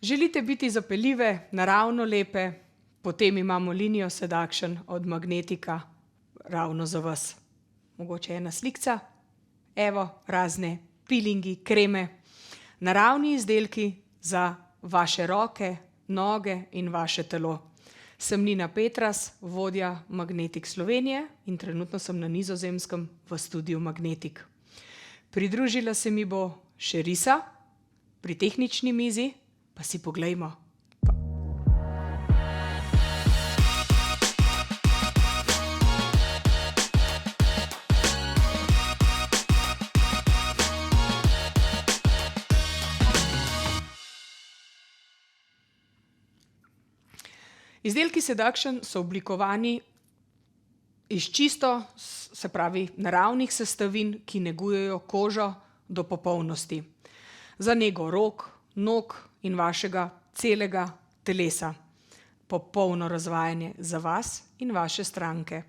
Želite biti zapeljive, naravno lepe, potem imamo linijo Seduction od Magnetika ravno za vas. Mogoče ena slikca, evo, razne pilingi, kreme, naravni izdelki za vaše roke, noge in vaše telo. Sem Nina Petras, vodja Magnetik Slovenije in trenutno sem na Nizozemskem v studiu Magnetik. Pridružila se mi bo še Risa pri tehnični mizi, pa si poglejmo. Izdelki Seduction so oblikovani iz čisto, se pravi, naravnih sestavin, ki negujejo kožo do popolnosti. Za nego rok, nog in vašega celega telesa. Popolno razvajanje za vas in vaše stranke.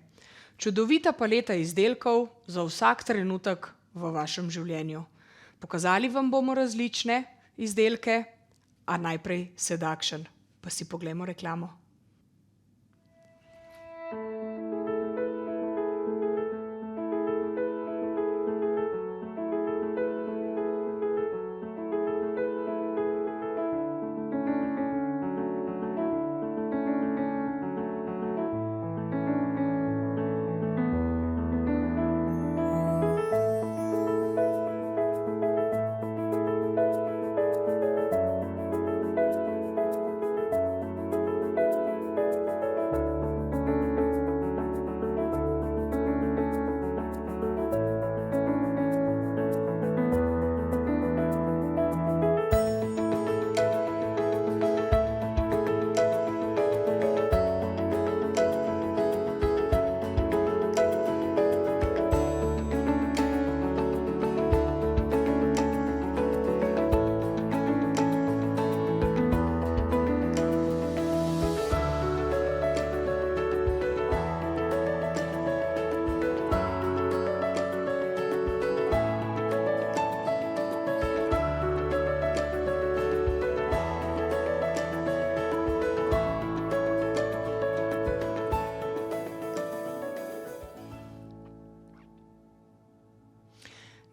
Čudovita paleta izdelkov za vsak trenutek v vašem življenju. Pokazali vam bomo različne izdelke, a najprej Seduction. Pa si poglejmo reklamo.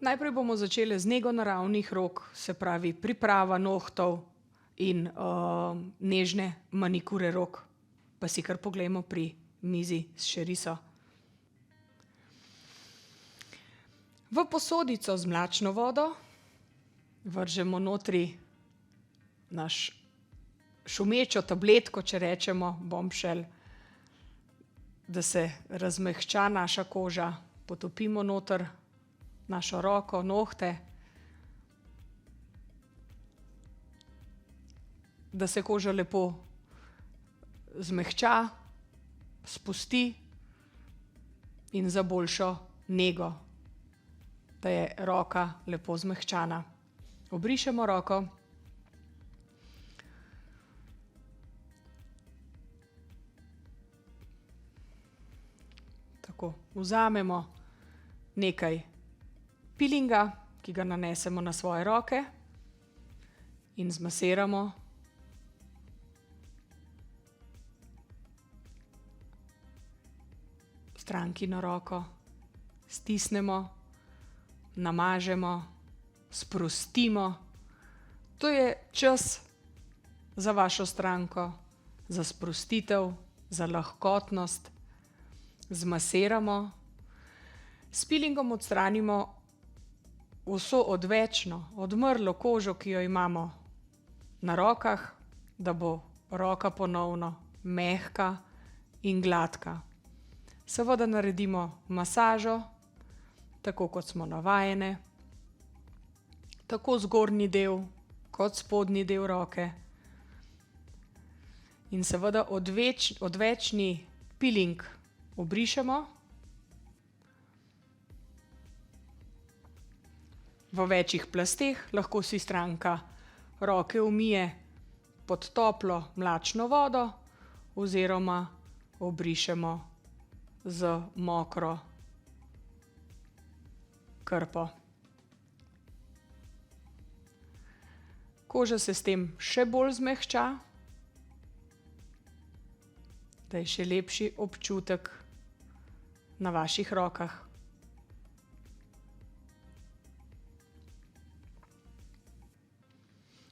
Najprej bomo začeli z nego naravnih rok, se pravi priprava nohtov in nežne manikure rok. Pa si kar poglejmo pri mizi s še Riso. V posodico z mlačno vodo vržemo notri naš šumečo tabletko, če rečemo bombshell, da se razmehča naša koža, potopimo noter našo roko, nohte, da se koža lepo zmehča, spusti in za boljšo nego, da je roka lepo zmehčana. Obrišemo roko. Tako, vzamemo nekaj pilinga, ki ga nanesemo na svoje roke in zmasiramo. Strankino roko stisnemo, namažemo, sprostimo. To je čas za vašo stranko, za sprostitev, za lahkotnost. Zmasiramo. S pilingom odstranimo vso odvečno, odmrlo kožo, ki jo imamo na rokah, da bo roka ponovno mehka in gladka. Seveda naredimo masažo, tako kot smo navajene, tako zgornji del kot spodnji del roke. In seveda odvečni piling obrišemo. V večjih plasteh lahko si stranka roke umije pod toplo mlačno vodo oziroma obrišemo z mokro krpo. Koža se s tem še bolj zmehča, da je še lepši občutek na vaših rokah.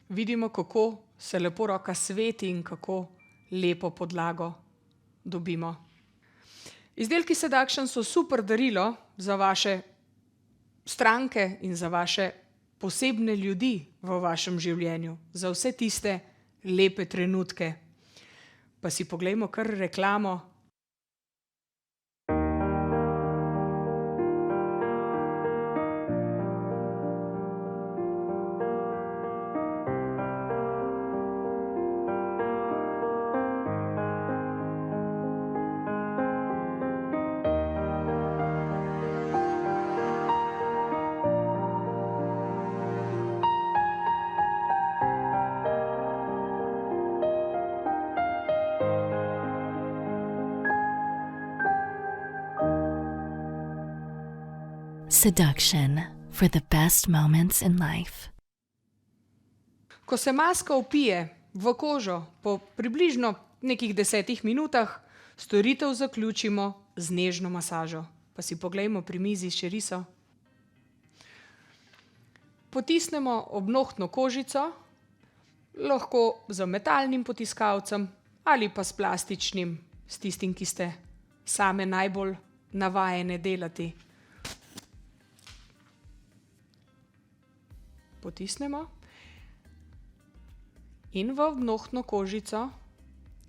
Vidimo, kako se lepo roka sveti in kako lepo podlago dobimo. Izdelki Seduction so super darilo za vaše stranke in za vaše posebne ljudi v vašem življenju, za vse tiste lepe trenutke. Pa si poglejmo kar reklamo. Seduction for the best moments in life. Ko se maska vpije v kožo po približno nekih 10 minutah, storitev zaključimo z nežno masažo. Pa si poglejmo pri mizi še riso. Potisnemo obnohtno kožico, lahko z metalnim potiskalcem ali pa s plastičnim, s tistim, ki ste same najbolj navajene delati. Potisnemo in v obnohtno kožico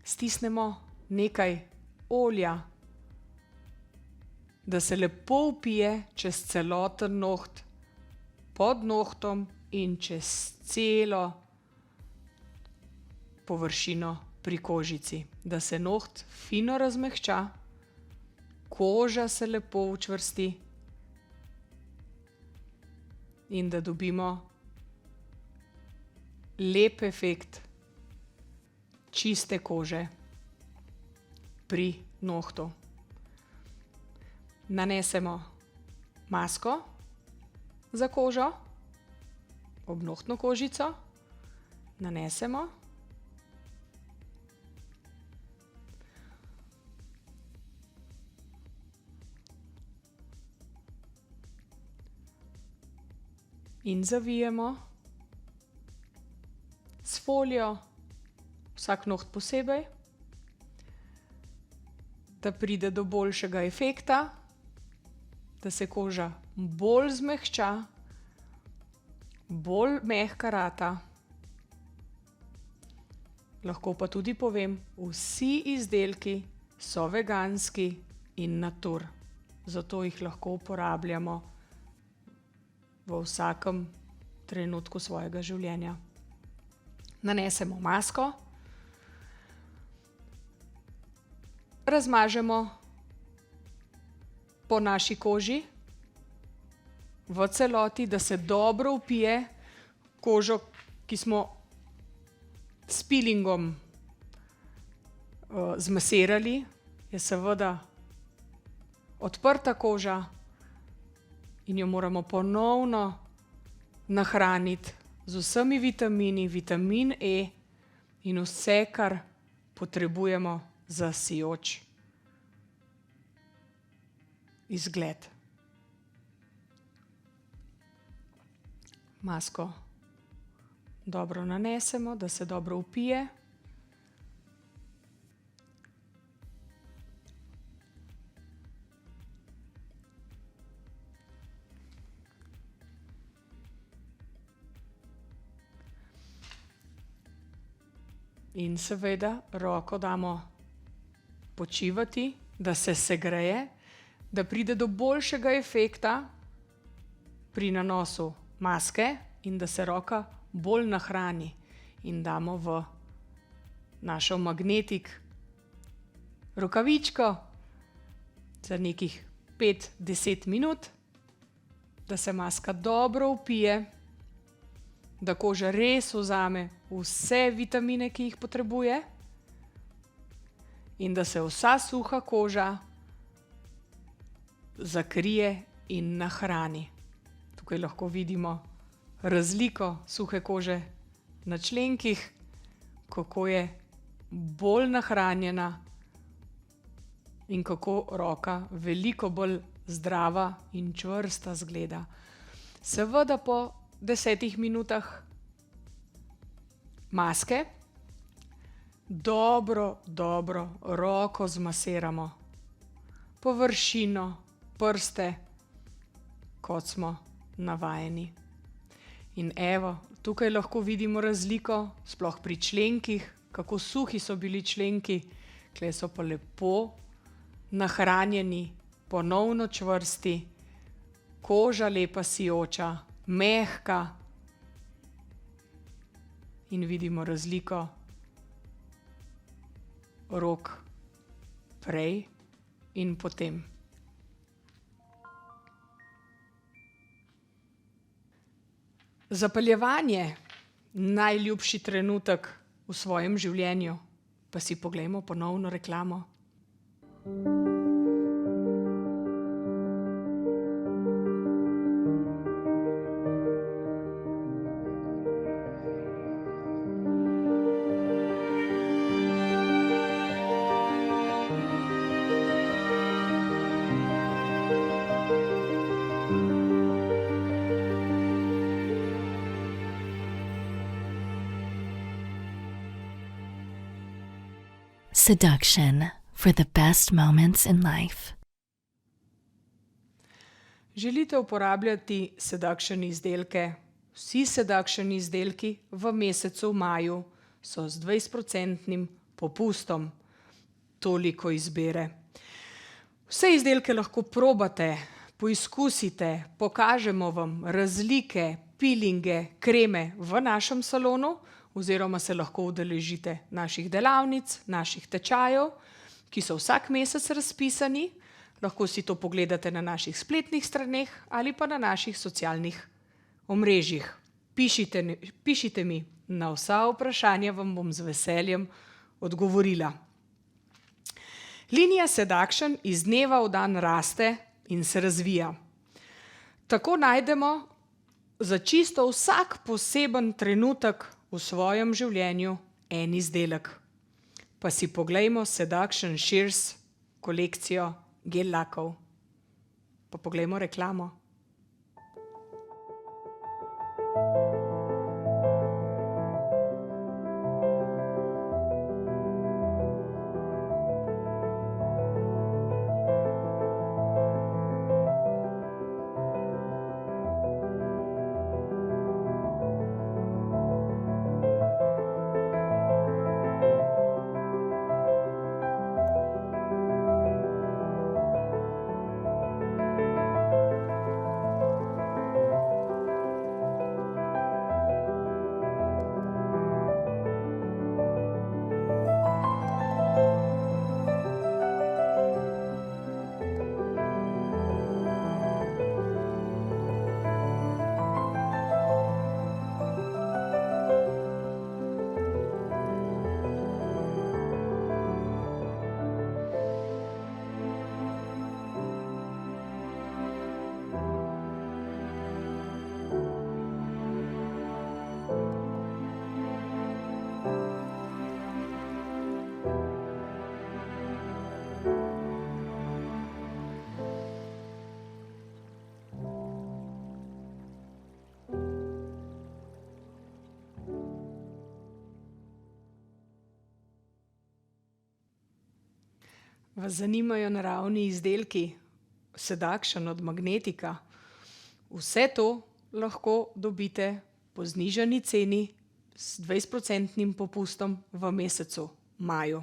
stisnemo nekaj olja, da se lepo vpije čez celoten noht, pod nohtom in čez celo površino pri kožici, da se noht fino razmehča, koža se lepo učvrsti in da dobimo lep efekt čiste kože pri nohtu. Nanesemo masko za kožo, obnohtno kožico, nanesemo. In zavijemo s folijo, vsak noht posebej, da pride do boljšega efekta, da se koža bolj zmehča, bolj mehka rata. Lahko pa tudi povem, vsi izdelki so veganski in natur, zato jih lahko uporabljamo v vsakem trenutku svojega življenja. Nanesemo masko, razmažemo po naši koži v celoti, da se dobro vpije kožo, ki smo s pilingom zmasirali, je seveda odprta koža in jo moramo ponovno nahraniti z vsemi vitamini, vitamin E in vse, kar potrebujemo za sijoč izgled. Masko dobro nanesemo, da se dobro vpije. In seveda roko damo počivati, da se segreje, da pride do boljšega efekta pri nanosu maske in da se roka bolj nahrani. In damo v našo magnetik rokavičko za nekih 5-10 minut, da se maska dobro vpije, da koža res vzame vse vitamine, ki jih potrebuje in da se vsa suha koža zakrije in nahrani. Tukaj lahko vidimo razliko suhe kože na členkih, kako je bolj nahranjena in kako roka veliko bolj zdrava in čvrsta zgleda. Seveda po 10 minutah maske dobro roko zmasiramo, površino, prste, kot smo navajeni. In evo, tukaj lahko vidimo razliko, sploh pri členkih, kako suhi so bili členki, tule so pa lepo nahranjeni, ponovno čvrsti, koža lepa sijoča, mehka in vidimo razliko rok prej in potem. Zapeljevanje, najljubši trenutek v svojem življenju, pa si poglejmo ponovno reklamo. Seduction for the best moments in life. Želite uporabljati seduction izdelke? Vsi seduction izdelki v mesecu maju so z 20% popustom. Toliko izbire. Vse izdelke lahko probate, poizkusite, pokažemo vam razlike, pilinge, kreme v našem salonu, oziroma se lahko udeležite naših delavnic, naših tečajev, ki so vsak mesec razpisani. Lahko si to pogledate na naših spletnih straneh ali pa na naših socialnih omrežjih. Pišite mi na vsa vprašanja, vam bom z veseljem odgovorila. Linija Seduction iz dneva v dan raste in se razvija. Tako najdemo za čisto vsak poseben trenutek v svojem življenju en izdelek. Pa si poglejmo Seduction Shears kolekcijo gel lakov. Pa poglejmo reklamo. Vas zanimajo naravni izdelki, Seduction od Magnetika? Vse to lahko dobite po znižani ceni s 20% popustom v mesecu maju.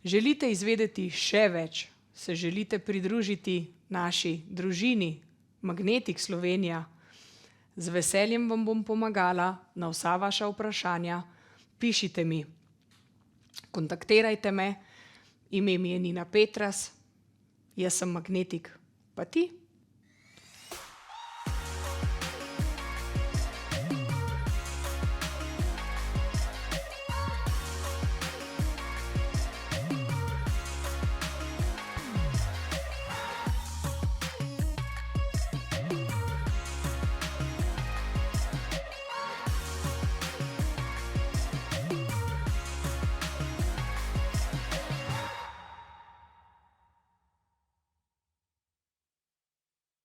Želite izvedeti še več? Se želite pridružiti naši družini Magnetik Slovenija? Z veseljem vam bom pomagala na vsa vaša vprašanja. Pišite mi, kontaktirajte me. Ime mi je Nina Petras, jaz sem Magnetik, pa ti?